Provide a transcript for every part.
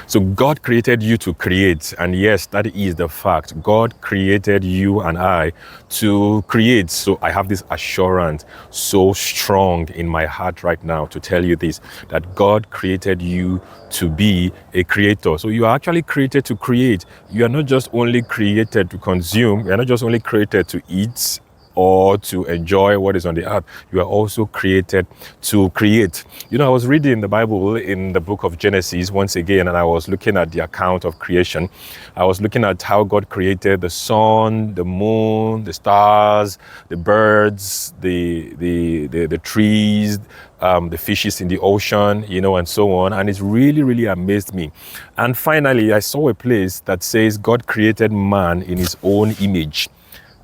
So God created you to create. And yes, that is the fact. God created you and I to create. So I have this assurance so strong in my heart right now to tell you this, that God created you to be a creator. So you are actually created to create. You are not just only created to consume. You are not just only created to eat or to enjoy what is on the earth. You are also created to create. You know, I was reading the Bible in the book of Genesis once again, and I was looking at the account of creation. I was looking at how God created the sun, the moon, the stars, the birds, the trees, the fishes in the ocean, you know, and so on. And it's really, really amazed me. And finally, I saw a place that says God created man in his own image.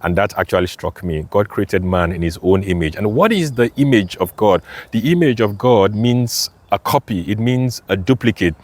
And that actually struck me. God created man in his own image. And what is the image of God? The image of God means a copy. It means a duplicate.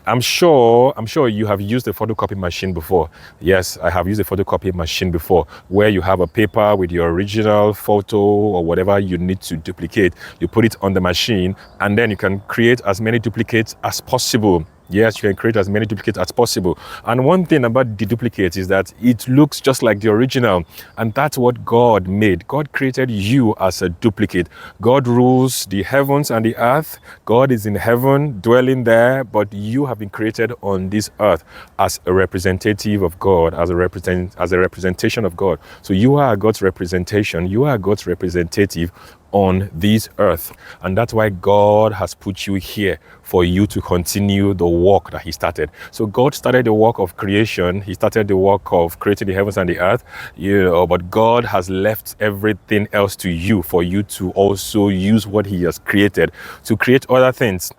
I'm sure you have used a photocopy machine before. Yes, I have used a photocopy machine before, where you have a paper with your original photo or whatever you need to duplicate. You put it on the machine, and then you can create as many duplicates as possible. Yes, you can create as many duplicates as possible. And one thing about the duplicates is that it looks just like the original. And that's what God made. God created you as a duplicate. God rules the heavens and the earth. God is in heaven, dwelling there, but you have been created on this earth as a representative of God, as a representation of God. So you are God's representation. You are God's representative on this earth. And that's why God has put you here, for you to continue the work that he started. So God started the work of creation. He started the work of creating the heavens and the earth, you know, but God has left everything else to you, for you to also use what he has created to create other things.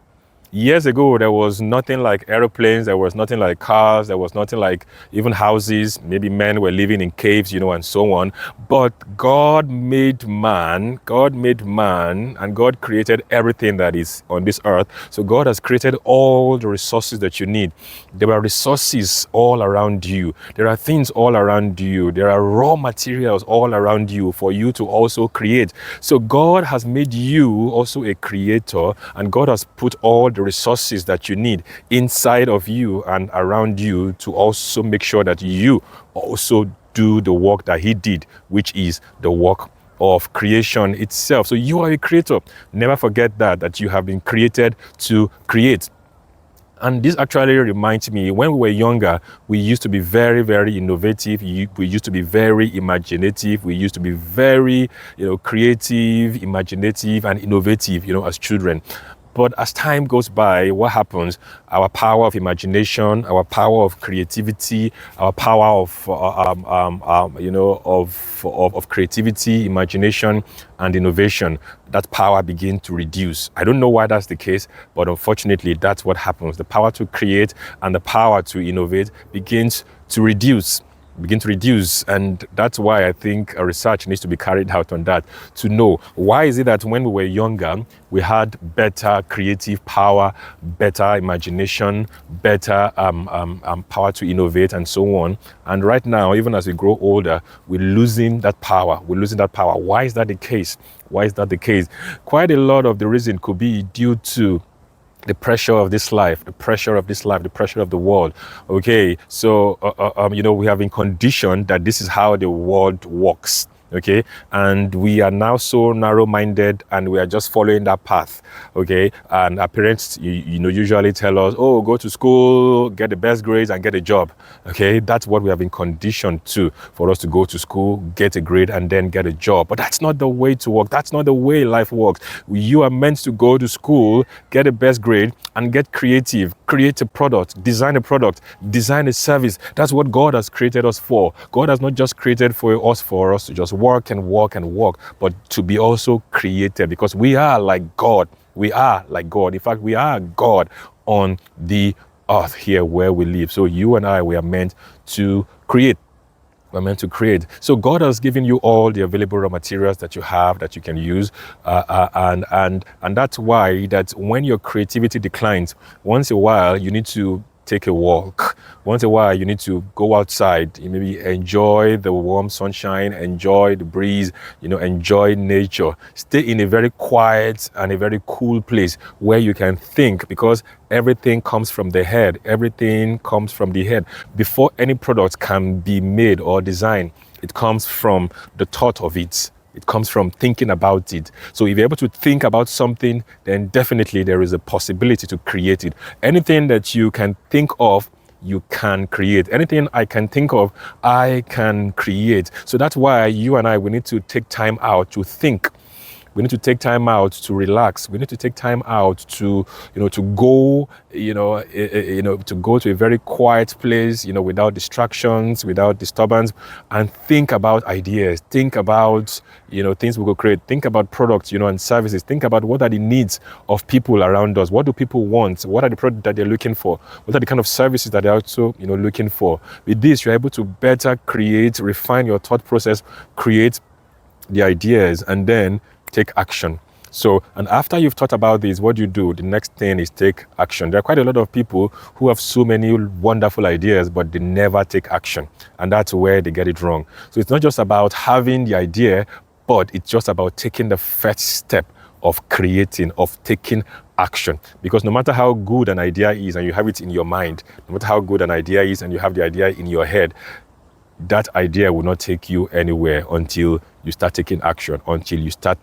Years ago, there was nothing like aeroplanes, there was nothing like cars, there was nothing like even houses. Maybe men were living in caves, you know, and so on. But God made man, and God created everything that is on this earth. So God has created all the resources that you need. There are resources all around you. There are things all around you. There are raw materials all around you for you to also create. So God has made you also a creator, and God has put all the resources that you need inside of you and around you to also make sure that you also do the work that he did, which is the work of creation itself. So you are a creator. Never forget that you have been created to create. And this actually reminds me, when we were younger, we used to be very, very innovative. We used to be very imaginative. We used to be very, creative, imaginative, and innovative, as children. But as time goes by, what happens? Our power of imagination, our power of creativity, our power of creativity, imagination, and innovation, that power begins to reduce. I don't know why that's the case, but unfortunately, that's what happens. The power to create and the power to innovate begins to reduce. And that's why I think a research needs to be carried out on that, to know why is it that when we were younger we had better creative power, better imagination, better power to innovate, and so on, and right now, even as we grow older, we're losing that power. Why is that the case? Quite a lot of the reason could be due to the pressure of this life, the pressure of the world. Okay, so we have been conditioned that this is how the world works. Okay, and we are now so narrow-minded, and we are just following that path. Okay, and our parents, usually tell us, "Oh, go to school, get the best grades, and get a job." Okay, that's what we have been conditioned to, for us to go to school, get a grade, and then get a job. But that's not the way to work. That's not the way life works. You are meant to go to school, get the best grade, and get creative, create a product, design a service. That's what God has created us for. God has not just created for us to just work, but to be also created, because we are like God. In fact, we are God on the earth here where we live. So you and I, we are meant to create. So God has given you all the available raw materials that you have, that you can use, and that's why that when your creativity declines, once in a while you need to take a walk. Once in a while, you need to go outside. You maybe enjoy the warm sunshine, enjoy the breeze, enjoy nature. Stay in a very quiet and a very cool place where you can think, because everything comes from the head. Everything comes from the head. Before any product can be made or designed, it comes from the thought of it. It comes from thinking about it. So if you're able to think about something, then definitely there is a possibility to create it. Anything that you can think of, you can create. Anything I can think of, I can create. So that's why you and I, we need to take time out to think. We need to take time out to relax. We need to take time out to, to go, to go to a very quiet place, without distractions, without disturbance, and think about ideas. Think about, things we could create. Think about products, and services. Think about what are the needs of people around us. What do people want? What are the products that they're looking for? What are the kind of services that they're also, looking for? With this, you're able to better create, refine your thought process, create the ideas, and then take action. So, and after you've thought about this, what you do, the next thing is take action. There are quite a lot of people who have so many wonderful ideas, but they never take action. And that's where they get it wrong. So it's not just about having the idea, but it's just about taking the first step of creating, of taking action. Because no matter how good an idea is and you have it in your mind, no matter how good an idea is and you have the idea in your head, that idea will not take you anywhere until you start taking action, until you start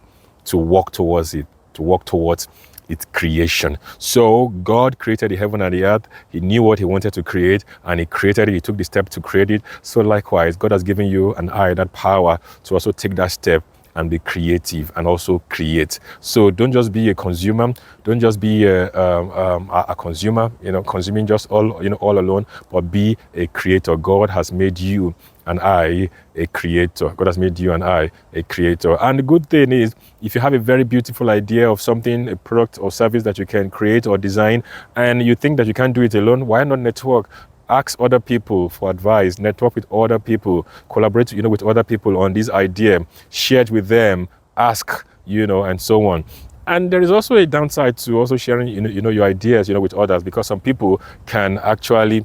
to walk towards it, to walk towards its creation. So God created the heaven and the earth. He knew what he wanted to create, and he created it. He took the step to create it. So likewise, God has given you and I that power to also take that step and be creative and also create. So don't just be a consumer. Don't just be a consumer, consuming just all alone, but be a creator. God has made you and I a creator. God has made you and I a creator. And the good thing is, if you have a very beautiful idea of something, a product or service that you can create or design, and you think that you can't do it alone, why not network? Ask other people for advice, network with other people, collaborate, with other people on this idea, share it with them, ask, and so on. And there is also a downside to also sharing, your ideas, with others, because some people can actually,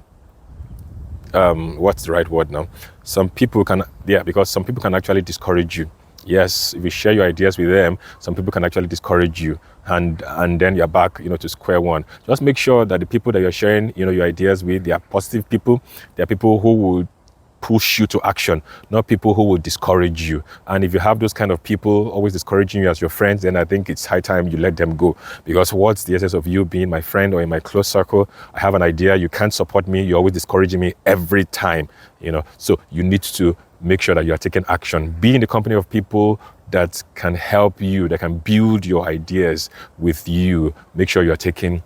what's the right word now? Some people can actually discourage you. Yes, if you share your ideas with them, some people can actually discourage you, and then you're back, to square one. Just make sure that the people that you're sharing, your ideas with, they are positive people. They are people who will push you to action, not people who will discourage you. And if you have those kind of people always discouraging you as your friends, then I think it's high time you let them go. Because what's the essence of you being my friend or in my close circle? I have an idea, you can't support me, you're always discouraging me every time, So you need to make sure that you are taking action. Be in the company of people that can help you, that can build your ideas with you. Make sure you're taking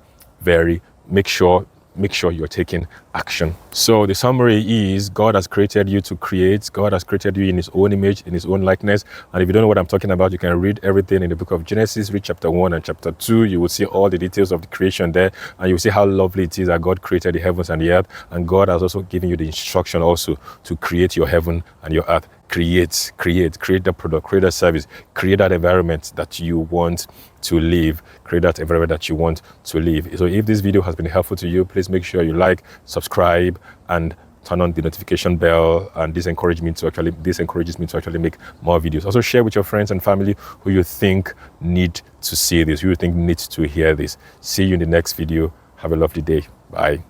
you're taking action. So the summary is, God has created you to create. God has created you in his own image, in his own likeness. And if you don't know what I'm talking about, you can read everything in the book of Genesis, read chapter 1 and chapter 2. You will see all the details of the creation there, and you will see how lovely it is that God created the heavens and the earth. And God has also given you the instruction also to create your heaven and your earth. Create the product, create a service, create that environment that you want to live, create that environment that you want to live. So if this video has been helpful to you, please make sure you like, subscribe, and turn on the notification bell. And this encourages me to actually make more videos. Also share with your friends and family who you think need to see this, who you think needs to hear this. See you in the next video. Have a lovely day. Bye.